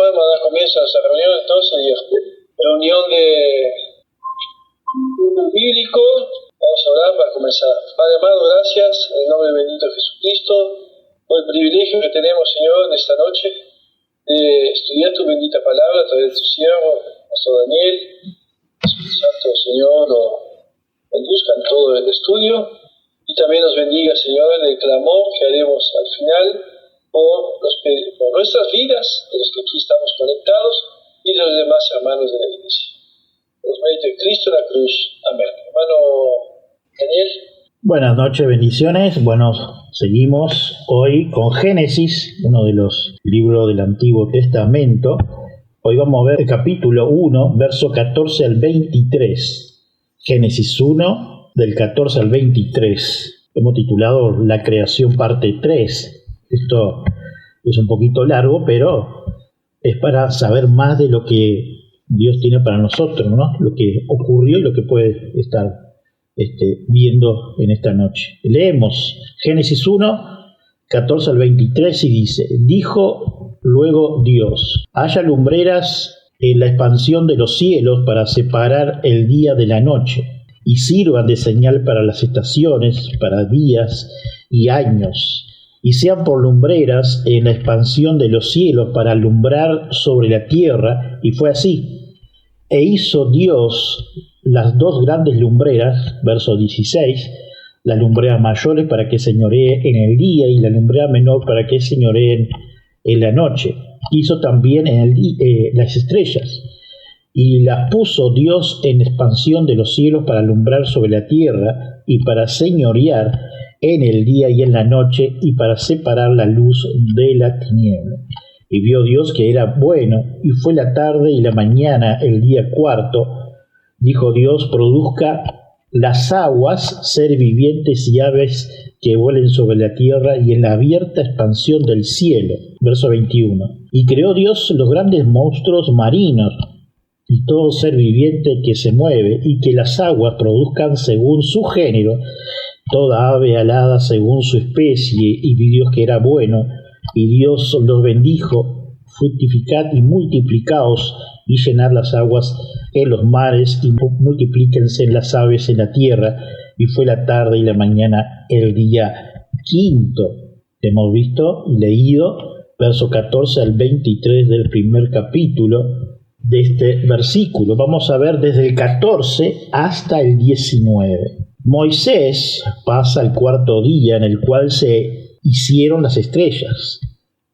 hermanos, vamos a dar comienzo a esta reunión entonces, reunión bíblico. Vamos a orar para comenzar. Padre amado, gracias en el nombre bendito de Jesucristo por el privilegio que tenemos, Señor, en esta noche de estudiar tu bendita palabra a través de tu siervo, Pastor Daniel. Espíritu Santo, Señor, lo conduzca en todo el estudio y también nos bendiga, Señor, en el clamor que haremos al final por nuestras vidas, de los que aquí estamos conectados y de los demás hermanos de la iglesia. Por los méritos de Cristo en la cruz. Amén. Hermano Daniel. Buenas noches, bendiciones. Bueno, seguimos hoy con Génesis, uno de los libros del Antiguo Testamento. Hoy vamos a ver el capítulo 1, verso 14 al 23. Génesis 1, del 14 al 23. Hemos titulado La creación parte 3. Esto es un poquito largo, pero es para saber más de lo que Dios tiene para nosotros, ¿no? Lo que ocurrió y lo que puede estar viendo en esta noche. Leemos Génesis 1, 14 al 23 y dice: Dijo luego Dios: haya lumbreras en la expansión de los cielos para separar el día de la noche, y sirvan de señal para las estaciones, para días y años, y sean por lumbreras en la expansión de los cielos para alumbrar sobre la tierra. Y fue así. E hizo Dios las dos grandes lumbreras, verso 16, las lumbreras mayores para que señoree en el día y la lumbrera menor para que señoreen en la noche. Hizo también en el las estrellas, y las puso Dios en expansión de los cielos para alumbrar sobre la tierra y para señorear en el día y en la noche y para separar la luz de la tiniebla. Y vio Dios que era bueno, y fue la tarde y la mañana el día cuarto. Dijo Dios: produzca las aguas ser vivientes y aves que vuelen sobre la tierra y en la abierta expansión del cielo. Verso 21. Y creó Dios los grandes monstruos marinos y todo ser viviente que se mueve, y que las aguas produzcan según su género, toda ave alada según su especie. Y vi Dios que era bueno, y Dios los bendijo: fructificad y multiplicaos, y llenad las aguas en los mares, y multiplíquense las aves en la tierra. Y fue la tarde y la mañana el día quinto. Hemos visto y leído verso 14 al 23 del primer capítulo de este versículo. Vamos a ver desde el 14 hasta el 19. Moisés pasa el cuarto día en el cual se hicieron las estrellas.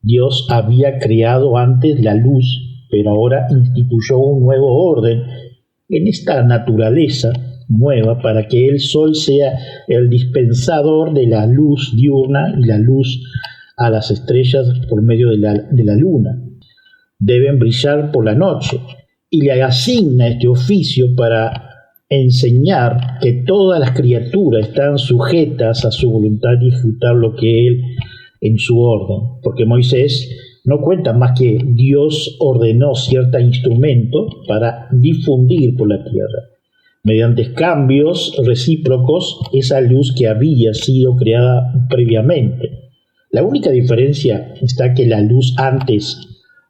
Dios había creado antes la luz, pero ahora instituyó un nuevo orden en esta naturaleza nueva para que el sol sea el dispensador de la luz diurna y la luz a las estrellas por medio de la luna. Deben brillar por la noche, y le asigna este oficio para enseñar que todas las criaturas están sujetas a su voluntad y ejecutar lo que él en su orden, porque Moisés no cuenta más que Dios ordenó cierto instrumento para difundir por la tierra, mediante cambios recíprocos, esa luz que había sido creada previamente. La única diferencia está que la luz antes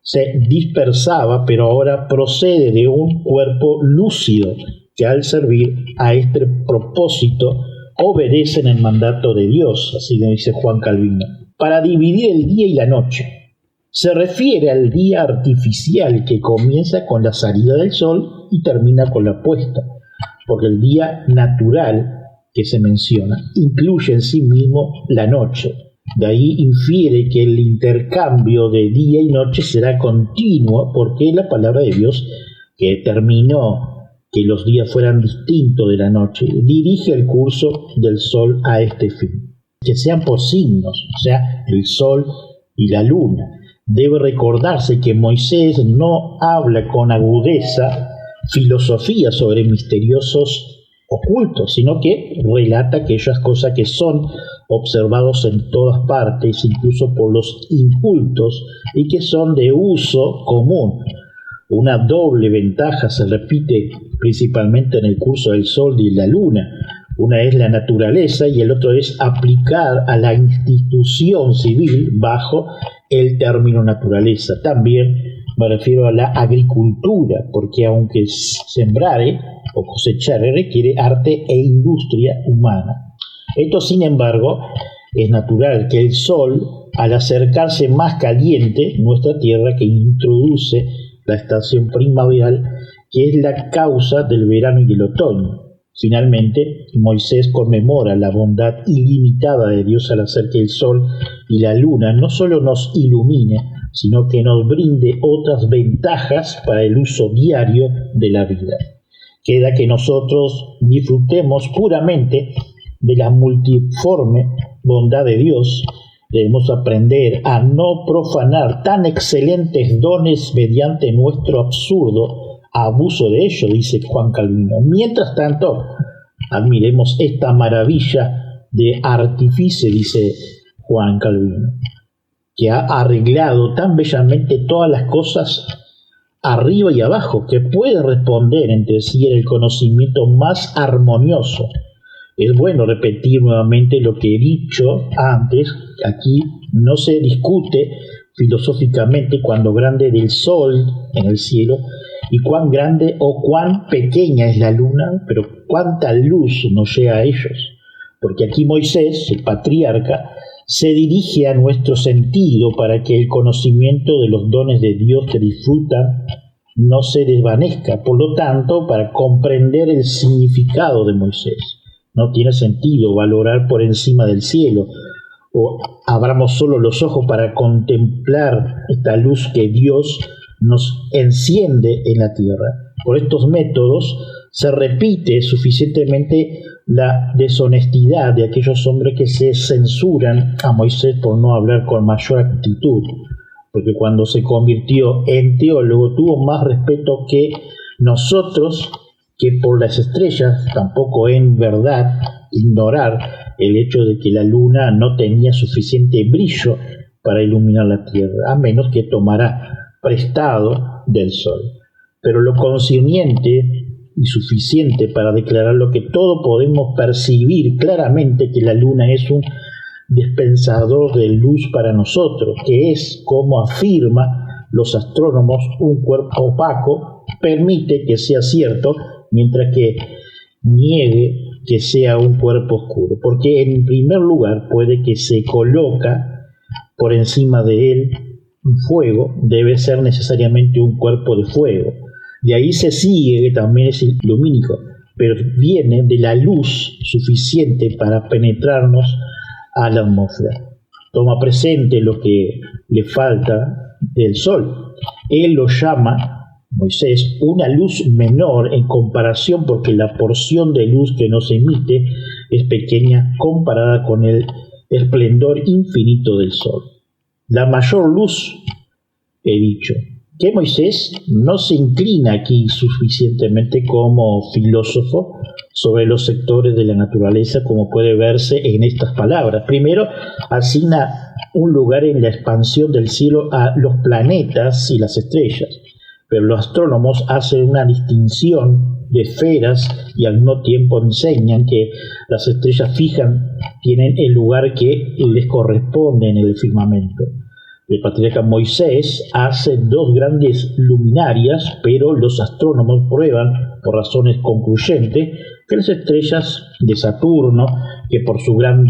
se dispersaba, pero ahora procede de un cuerpo lúcido que al servir a este propósito obedecen el mandato de Dios, así lo dice Juan Calvino, para dividir el día y la noche. Se refiere al día artificial que comienza con la salida del sol y termina con la puesta, porque el día natural que se menciona incluye en sí mismo la noche. De ahí infiere que el intercambio de día y noche será continuo, porque la palabra de Dios, que determinó que los días fueran distintos de la noche, dirige el curso del sol a este fin. Que sean por signos, o sea, el sol y la luna. Debe recordarse que Moisés no habla con agudeza filosofía sobre misteriosos ocultos, sino que relata aquellas cosas que son observados en todas partes, incluso por los incultos, y que son de uso común. Una doble ventaja se repite principalmente en el curso del sol y la luna. Una es la naturaleza y el otro es aplicar a la institución civil bajo el término naturaleza. También me refiero a la agricultura, porque aunque sembrare o cosechar requiere arte e industria humana. Esto, sin embargo, es natural que el sol, al acercarse más caliente nuestra tierra, que introduce la estación primaveral, que es la causa del verano y del otoño. Finalmente, Moisés conmemora la bondad ilimitada de Dios al hacer que el sol y la luna no solo nos ilumine, sino que nos brinde otras ventajas para el uso diario de la vida. Queda que nosotros disfrutemos puramente de la multiforme bondad de Dios. Debemos aprender a no profanar tan excelentes dones mediante nuestro absurdo abuso de ello, dice Juan Calvino. Mientras tanto, admiremos esta maravilla de artífice, dice Juan Calvino, que ha arreglado tan bellamente todas las cosas arriba y abajo, que puede responder entre sí en el conocimiento más armonioso. Es bueno repetir nuevamente lo que he dicho antes. Aquí no se discute filosóficamente cuán grande es el sol en el cielo y cuán grande o cuán pequeña es la luna, pero cuánta luz nos llega a ellos. Porque aquí Moisés, el patriarca, se dirige a nuestro sentido para que el conocimiento de los dones de Dios que disfrutan no se desvanezca. Por lo tanto, para comprender el significado de Moisés, no tiene sentido valorar por encima del cielo o abramos solo los ojos para contemplar esta luz que Dios nos enciende en la tierra. Por estos métodos se repite suficientemente la deshonestidad de aquellos hombres que se censuran a Moisés por no hablar con mayor actitud, porque cuando se convirtió en teólogo tuvo más respeto que nosotros, que por las estrellas, tampoco en verdad ignorar el hecho de que la luna no tenía suficiente brillo para iluminar la tierra, a menos que tomara prestado del sol. Pero lo concerniente y suficiente para declarar lo que todos podemos percibir claramente, que la luna es un dispensador de luz para nosotros, que es, como afirma los astrónomos, un cuerpo opaco, permite que sea cierto, mientras que niegue que sea un cuerpo oscuro, porque en primer lugar puede que se coloca por encima de él un fuego, debe ser necesariamente un cuerpo de fuego. De ahí se sigue que también es lumínico, pero viene de la luz suficiente para penetrarnos a la atmósfera. Toma presente lo que le falta del sol. Él lo llama, Moisés, una luz menor en comparación, porque la porción de luz que nos emite es pequeña comparada con el esplendor infinito del sol. La mayor luz, he dicho, que Moisés no se inclina aquí suficientemente como filósofo sobre los sectores de la naturaleza, como puede verse en estas palabras. Primero, asigna un lugar en la expansión del cielo a los planetas y las estrellas, pero los astrónomos hacen una distinción de esferas y al mismo tiempo enseñan que las estrellas fijas tienen el lugar que les corresponde en el firmamento. El patriarca Moisés hace dos grandes luminarias, pero los astrónomos prueban, por razones concluyentes, que las estrellas de Saturno, que por su gran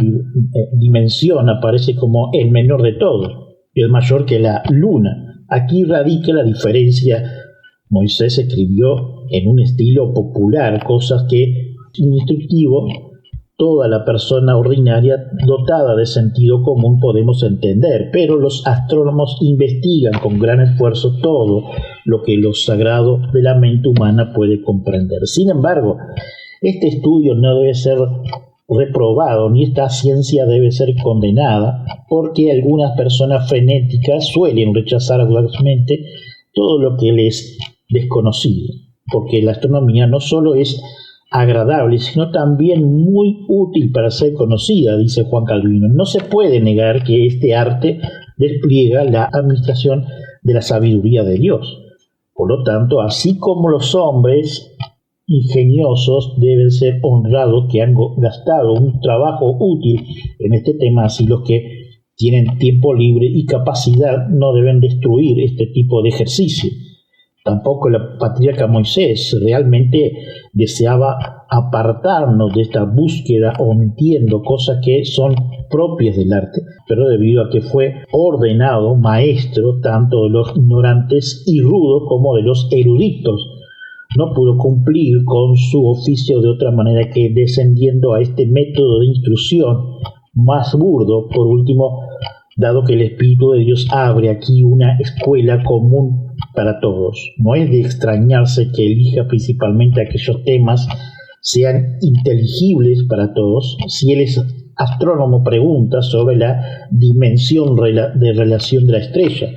dimensión aparece como el menor de todos, es mayor que la luna. Aquí radica la diferencia. Moisés escribió en un estilo popular, cosas que, instructivo, toda la persona ordinaria dotada de sentido común podemos entender, pero los astrónomos investigan con gran esfuerzo todo lo que lo sagrado de la mente humana puede comprender. Sin embargo, este estudio no debe ser reprobado, ni esta ciencia debe ser condenada, porque algunas personas frenéticas suelen rechazar audazmente todo lo que les es desconocido, porque la astronomía no solo es agradable, sino también muy útil para ser conocida, dice Juan Calvino. No se puede negar que este arte despliega la administración de la sabiduría de Dios. Por lo tanto, así como los hombres ingeniosos deben ser honrados que han gastado un trabajo útil en este tema, así los que tienen tiempo libre y capacidad, no deben destruir este tipo de ejercicio. Tampoco el patriarca Moisés realmente deseaba apartarnos de esta búsqueda omitiendo cosas que son propias del arte, pero debido a que fue ordenado maestro tanto de los ignorantes y rudos como de los eruditos, no pudo cumplir con su oficio de otra manera que descendiendo a este método de instrucción más burdo. Por último, dado que el Espíritu de Dios abre aquí una escuela común para todos, no es de extrañarse que elija principalmente aquellos temas sean inteligibles para todos. Si él es astrónomo, pregunta sobre la dimensión de relación de la estrella.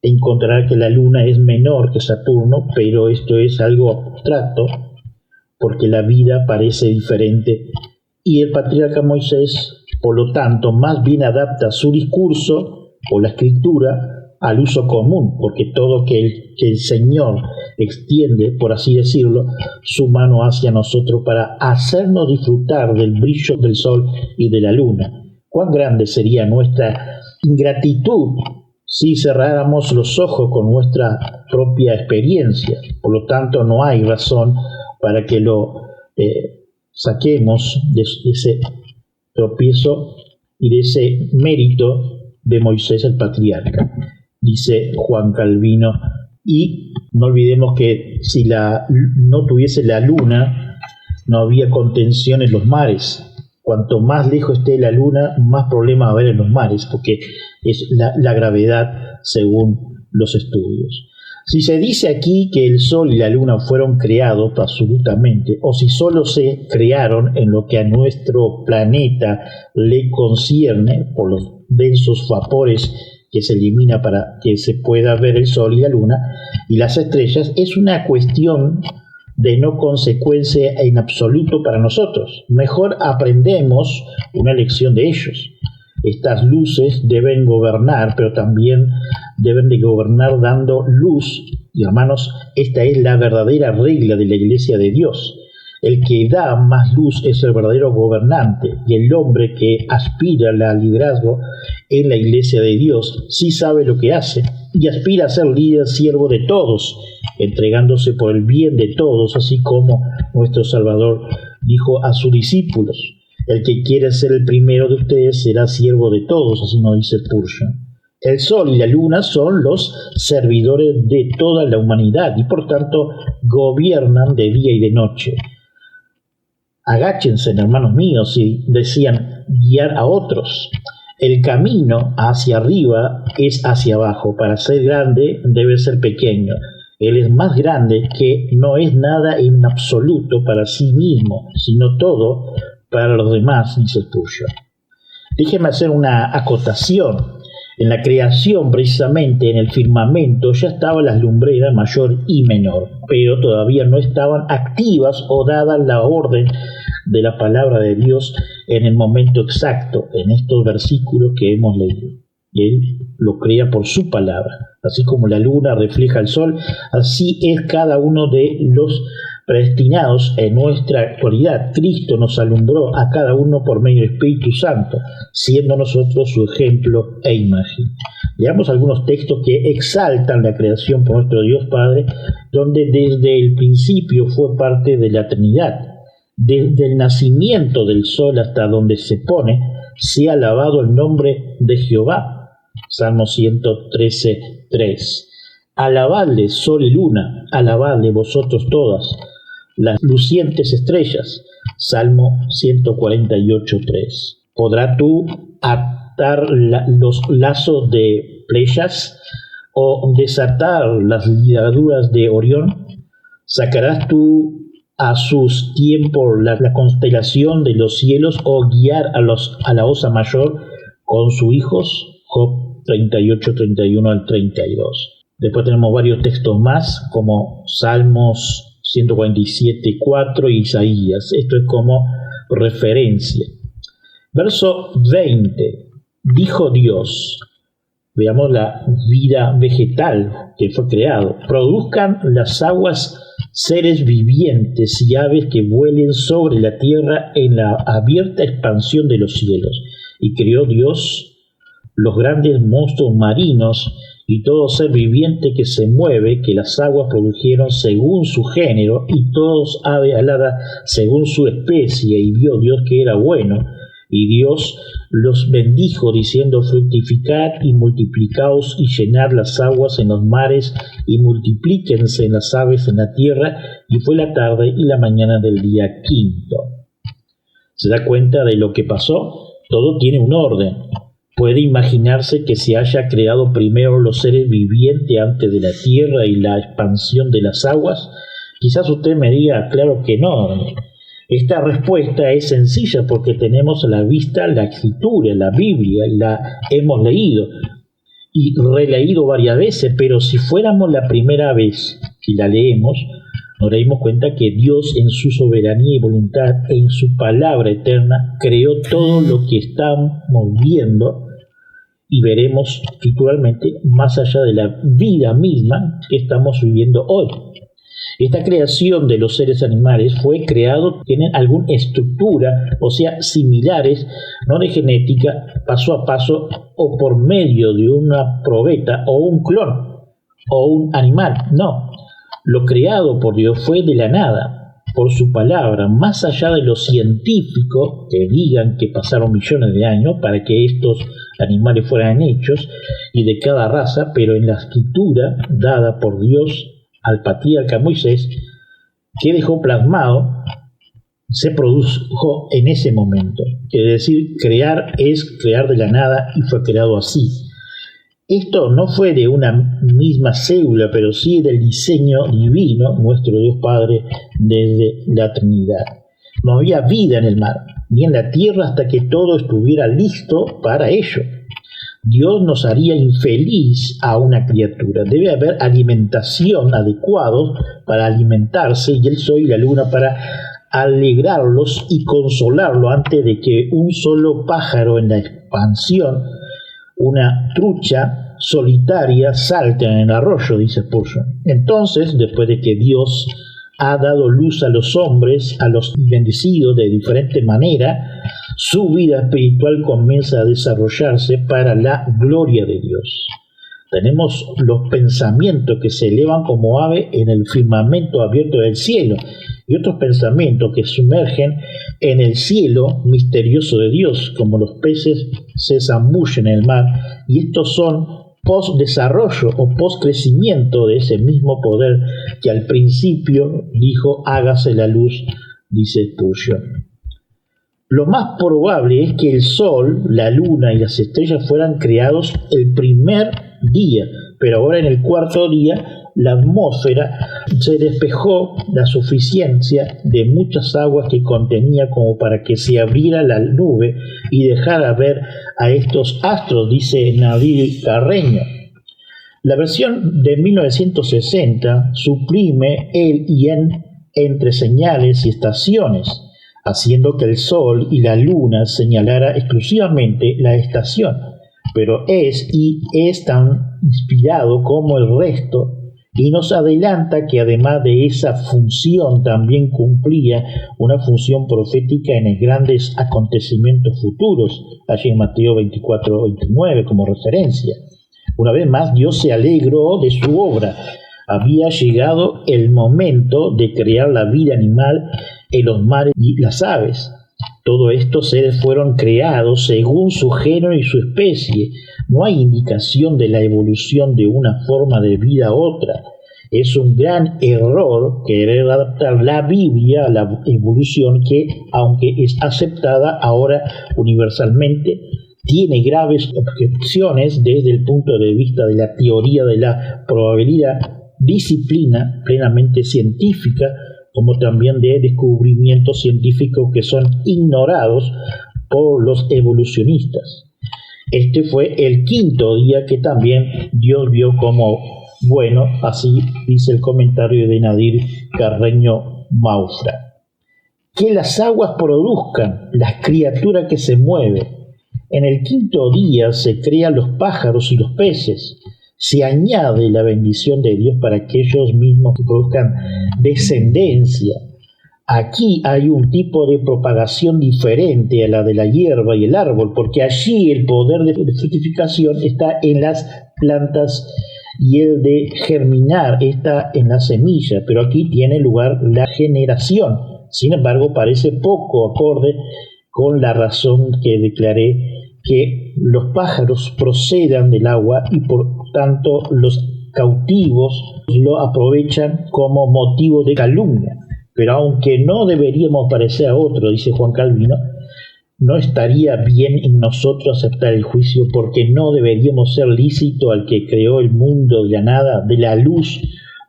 Encontrará que la Luna es menor que Saturno, pero esto es algo abstracto porque la vida parece diferente y el patriarca Moisés, por lo tanto, más bien adapta su discurso o la escritura al uso común, porque todo que el Señor extiende, por así decirlo, su mano hacia nosotros para hacernos disfrutar del brillo del sol y de la luna. ¿Cuán grande sería nuestra ingratitud si cerráramos los ojos con nuestra propia experiencia? Por lo tanto, no hay razón para que lo saquemos de ese tropiezo y de ese mérito de Moisés el patriarca, dice Juan Calvino. Y no olvidemos que si no tuviese la luna, no había contención en los mares. Cuanto más lejos esté la luna, más problemas va a haber en los mares, porque es la gravedad según los estudios. Si se dice aquí que el sol y la luna fueron creados absolutamente, o si solo se crearon en lo que a nuestro planeta le concierne, por los densos vapores que se elimina para que se pueda ver el sol y la luna y las estrellas, es una cuestión de no consecuencia en absoluto para nosotros. Mejor aprendemos una lección de ellos. Estas luces deben gobernar, pero también deben de gobernar dando luz. Y hermanos, esta es la verdadera regla de la Iglesia de Dios. El que da más luz es el verdadero gobernante, y el hombre que aspira al liderazgo en la Iglesia de Dios sí sabe lo que hace y aspira a ser líder, siervo de todos, entregándose por el bien de todos, así como nuestro Salvador dijo a sus discípulos: el que quiere ser el primero de ustedes será siervo de todos, así nos dice Spurgeon. El sol y la luna son los servidores de toda la humanidad y por tanto gobiernan de día y de noche. Agáchense, hermanos míos, y decían guiar a otros. El camino hacia arriba es hacia abajo. Para ser grande debe ser pequeño. Él es más grande que no es nada en absoluto para sí mismo, sino todo para los demás, dice Spurgeon. Déjeme hacer una acotación. En la creación, precisamente en el firmamento, ya estaban las lumbreras mayor y menor, pero todavía no estaban activas o dadas la orden de la palabra de Dios en el momento exacto, en estos versículos que hemos leído. Él lo crea por su palabra. Así como la luna refleja el sol, así es cada uno de los predestinados en nuestra actualidad. Cristo nos alumbró a cada uno por medio del Espíritu Santo, siendo nosotros su ejemplo e imagen. Leamos algunos textos que exaltan la creación por nuestro Dios Padre, donde desde el principio fue parte de la Trinidad. Desde el nacimiento del sol hasta donde se pone, sea alabado el nombre de Jehová. Salmo 113:3. Alabadle sol y luna, alabadle vosotros todas las lucientes estrellas. Salmo 148:3. ¿Podrás tú atar los lazos de Pleiades o desatar las ligaduras de Orión? ¿Sacarás tú a sus tiempos la constelación de los cielos o guiar a la osa mayor con sus hijos? Job 38:31 al 32. Después tenemos varios textos más, como Salmos 147:4 y Isaías. Esto es como referencia. Verso 20. Dijo Dios, veamos la vida vegetal que fue creado: produzcan las aguas seres vivientes y aves que vuelen sobre la tierra en la abierta expansión de los cielos. Y creó Dios los grandes monstruos marinos y todo ser viviente que se mueve, que las aguas produjeron según su género, y todos ave alada según su especie, y vio Dios que era bueno, y Dios los bendijo, diciendo: fructificad y multiplicaos, y llenad las aguas en los mares, y multiplíquense en las aves en la tierra. Y fue la tarde y la mañana del día quinto. ¿Se da cuenta de lo que pasó? Todo tiene un orden. Puede imaginarse que se haya creado primero los seres vivientes antes de la tierra y la expansión de las aguas. Quizás usted me diga: claro que no. Esta respuesta es sencilla porque tenemos a la vista la escritura, la Biblia, la hemos leído y releído varias veces, pero si fuéramos la primera vez que la leemos, nos daremos cuenta que Dios, en su soberanía y voluntad, en su palabra eterna, creó todo lo que estamos viendo, y veremos escrituralmente más allá de la vida misma que estamos viviendo hoy. Esta creación de los seres animales fue creado, tienen alguna estructura, o sea, similares, no de genética, paso a paso, o por medio de una probeta o un clon o un animal. No, lo creado por Dios fue de la nada, por su palabra, más allá de los científicos que digan que pasaron millones de años para que estos animales fueran hechos, y de cada raza, pero en la escritura dada por Dios al patriarca Moisés, que dejó plasmado, se produjo en ese momento. Es decir, crear es crear de la nada, y fue creado así. Esto no fue de una misma célula, pero sí del diseño divino, nuestro Dios Padre, desde la Trinidad. No había vida en el mar, ni en la tierra, hasta que todo estuviera listo para ello. Dios nos haría infeliz a una criatura. Debe haber alimentación adecuada para alimentarse, y el sol y la luna para alegrarlos y consolarlos antes de que un solo pájaro en la expansión, una trucha solitaria, salte en el arroyo, dice Spurgeon. Entonces, después de que Dios ha dado luz a los hombres, a los bendecidos de diferente manera, su vida espiritual comienza a desarrollarse para la gloria de Dios. Tenemos los pensamientos que se elevan como ave en el firmamento abierto del cielo, y otros pensamientos que sumergen en el cielo misterioso de Dios, como los peces se zambullen en el mar, y estos son post-desarrollo o post-crecimiento de ese mismo poder que al principio dijo: hágase la luz, dice Spurgeon. Lo más probable es que el sol, la luna y las estrellas fueran creados el primer día, pero ahora en el cuarto día la atmósfera se despejó la suficiencia de muchas aguas que contenía como para que se abriera la nube y dejara ver a estos astros, dice Nadir Carreño. La versión de 1960 suprime el y entre señales y estaciones, haciendo que el sol y la luna señalara exclusivamente la estación, pero es tan inspirado como el resto, y nos adelanta que además de esa función también cumplía una función profética en grandes acontecimientos futuros, allí en Mateo 24-29 como referencia. Una vez más, Dios se alegró de su obra. Había llegado el momento de crear la vida animal en los mares y las aves. Todos estos seres fueron creados según su género y su especie. No hay indicación de la evolución de una forma de vida a otra. Es un gran error querer adaptar la Biblia a la evolución que, aunque es aceptada ahora universalmente, tiene graves objeciones desde el punto de vista de la teoría de la probabilidad, disciplina plenamente científica, como también de descubrimientos científicos que son ignorados por los evolucionistas. Este fue el quinto día que también Dios vio como bueno, así dice el comentario de Nadir Carreño Maufra. Que las aguas produzcan las criaturas que se mueven. En el quinto día se crean los pájaros y los peces. Se añade la bendición de Dios para que ellos mismos produzcan descendencia. Aquí hay un tipo de propagación diferente a la de la hierba y el árbol, porque allí el poder de fructificación está en las plantas y el de germinar está en la semilla, pero aquí tiene lugar la generación. Sin embargo, parece poco acorde con la razón que declaré, que los pájaros procedan del agua y por tanto los cautivos lo aprovechan como motivo de calumnia. Pero aunque no deberíamos parecer a otro, dice Juan Calvino, no estaría bien en nosotros aceptar el juicio, porque no deberíamos ser lícito al que creó el mundo de la nada, de la luz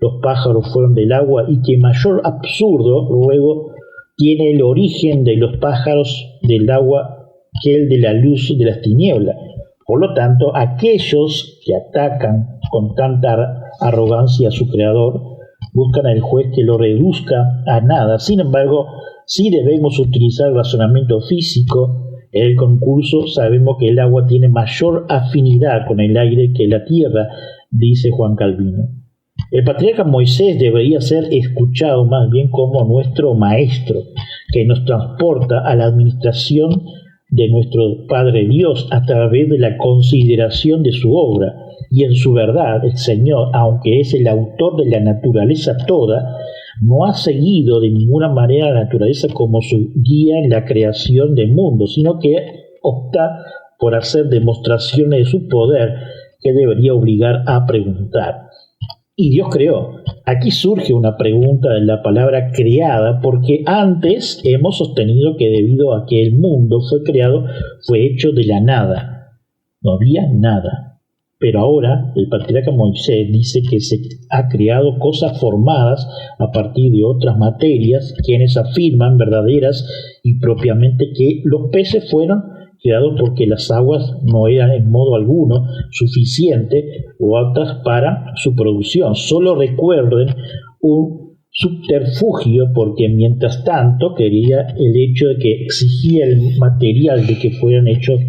los pájaros fueron del agua, y que mayor absurdo luego tiene el origen de los pájaros del agua que el de la luz de las tinieblas. Por lo tanto, aquellos que atacan con tanta arrogancia a su creador buscan al juez que lo reduzca a nada. Sin embargo, si debemos utilizar el razonamiento físico en el concurso, sabemos que el agua tiene mayor afinidad con el aire que la tierra, dice Juan Calvino. El patriarca Moisés debería ser escuchado más bien como nuestro maestro, que nos transporta a la administración de nuestro Padre Dios a través de la consideración de su obra. Y en su verdad, el Señor, aunque es el autor de la naturaleza toda, no ha seguido de ninguna manera la naturaleza como su guía en la creación del mundo, sino que opta por hacer demostraciones de su poder que debería obligar a preguntar. Y Dios creó. Aquí surge una pregunta de la palabra creada, porque antes hemos sostenido que debido a que el mundo fue creado, fue hecho de la nada. No había nada. Pero ahora el patriarca Moisés dice que se ha creado cosas formadas a partir de otras materias, quienes afirman verdaderas y propiamente que los peces fueron creados porque las aguas no eran en modo alguno suficiente o aptas para su producción. Solo recuerden un subterfugio, porque mientras tanto quería el hecho de que exigía el material de que fueran hechos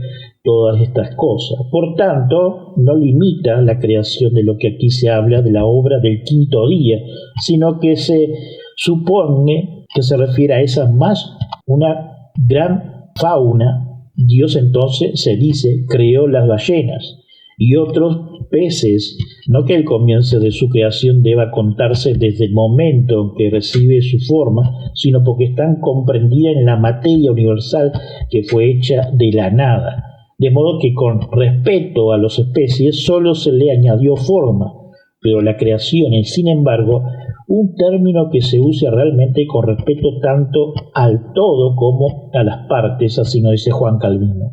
todas estas cosas. Por tanto, no limita la creación de lo que aquí se habla de la obra del quinto día, sino que se supone que se refiere a esa más una gran fauna. Dios entonces, se dice, creó las ballenas y otros peces, no que el comienzo de su creación deba contarse desde el momento en que recibe su forma, sino porque están comprendidas en la materia universal que fue hecha de la nada. De modo que con respeto a las especies solo se le añadió forma, pero la creación es, sin embargo, un término que se usa realmente con respeto tanto al todo como a las partes, así nos dice Juan Calvino.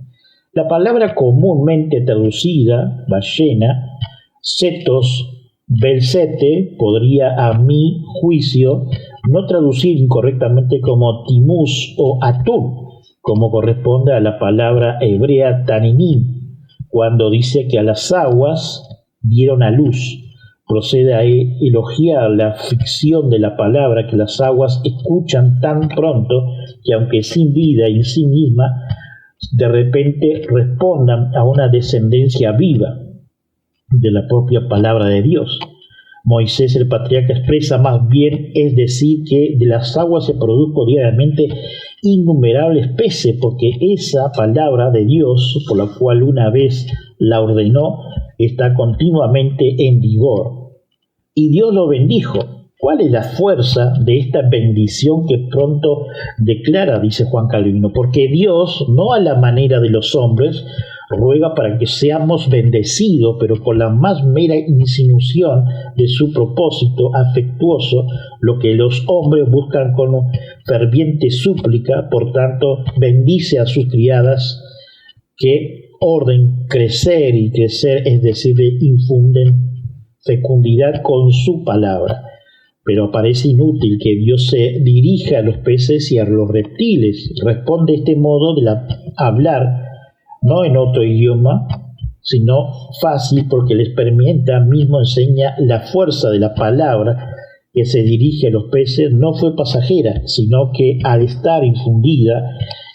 La palabra comúnmente traducida, ballena, cetos, belcete, podría a mi juicio no traducir incorrectamente como timus o atún, como corresponde a la palabra hebrea taninim, cuando dice que a las aguas dieron a luz. Procede a elogiar la ficción de la palabra, que las aguas escuchan tan pronto que, aunque sin vida en sí misma, de repente respondan a una descendencia viva de la propia palabra de Dios. Moisés, el patriarca, expresa más bien, es decir, que de las aguas se produjo diariamente innumerables peces, porque esa palabra de Dios, por la cual una vez la ordenó, está continuamente en vigor. Y Dios lo bendijo. ¿Cuál es la fuerza de esta bendición que pronto declara, dice Juan Calvino? Porque Dios, no a la manera de los hombres, ruega para que seamos bendecidos, pero con la más mera insinuación de su propósito afectuoso, lo que los hombres buscan con ferviente súplica. Por tanto, bendice a sus criadas que orden crecer, y crecer es decir, infunden fecundidad con su palabra. Pero parece inútil que Dios se dirija a los peces y a los reptiles. Responde este modo de hablar, no en otro idioma, sino fácil, porque el experimenta mismo enseña la fuerza de la palabra que se dirige a los peces. No fue pasajera, sino que al estar infundida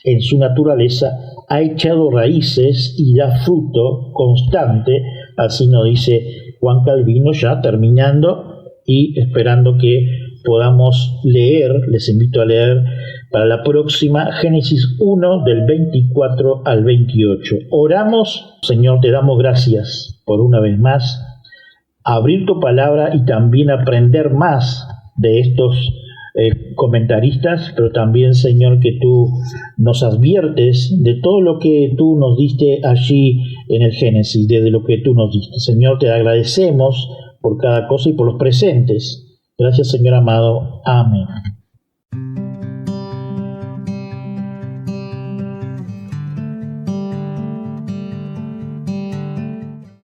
en su naturaleza, ha echado raíces y da fruto constante. Así nos dice Juan Calvino, ya terminando y esperando que podamos leer, les invito a leer para la próxima Génesis 1 del 24 al 28. Oramos, Señor, te damos gracias por una vez más abrir tu palabra y también aprender más de estos comentaristas, pero también, Señor, que tú nos adviertes de todo lo que tú nos diste allí en el Génesis, de lo que tú nos diste. Señor, te agradecemos por cada cosa y por los presentes. Gracias, Señor amado. Amén.